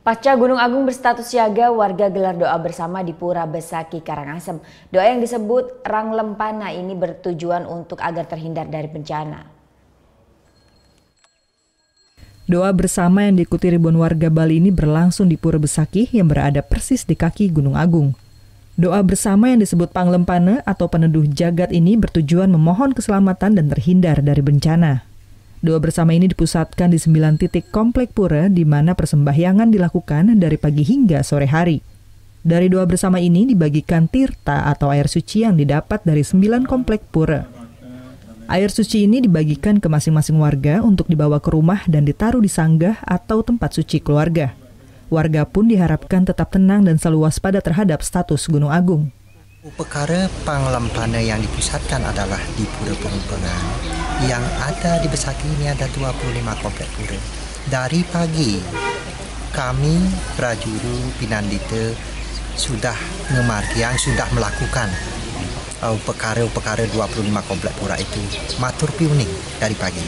Pasca Gunung Agung berstatus siaga, warga gelar doa bersama di Pura Besaki, Karangasem. Doa yang disebut Rang Lempana ini bertujuan untuk agar terhindar dari bencana. Doa bersama yang diikuti ribuan warga Bali ini berlangsung di Pura Besaki yang berada persis di kaki Gunung Agung. Doa bersama yang disebut Panglempana atau peneduh jagat ini bertujuan memohon keselamatan dan terhindar dari bencana. Doa bersama ini dipusatkan di 9 titik komplek pura di mana persembahyangan dilakukan dari pagi hingga sore hari. Dari doa bersama ini dibagikan tirta atau air suci yang didapat dari 9 komplek pura. Air suci ini dibagikan ke masing-masing warga untuk dibawa ke rumah dan ditaruh di sanggah atau tempat suci keluarga. Warga pun diharapkan tetap tenang dan selalu waspada terhadap status Gunung Agung. Perkara Panglempana yang dipusatkan adalah di Pura Penumpangan. Yang ada di Besaki ini ada 25 komplek pura. Dari pagi, kami prajuru Pinandita sudah memarkian, sudah melakukan perkara-perkara 25 komplek pura itu. Matur piuning dari pagi.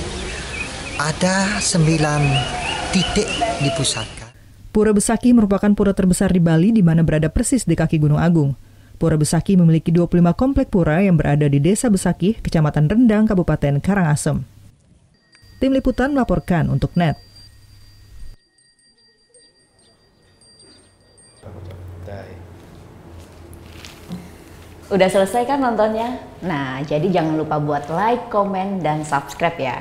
Ada 9 titik dipusatkan. Pura Besaki merupakan pura terbesar di Bali di mana berada persis di kaki Gunung Agung. Pura Besaki memiliki 25 komplek pura yang berada di Desa Besaki, Kecamatan Rendang, Kabupaten Karangasem. Tim Liputan melaporkan untuk NET. Udah selesai kan nontonnya? Nah, jadi jangan lupa buat like, komen, dan subscribe ya.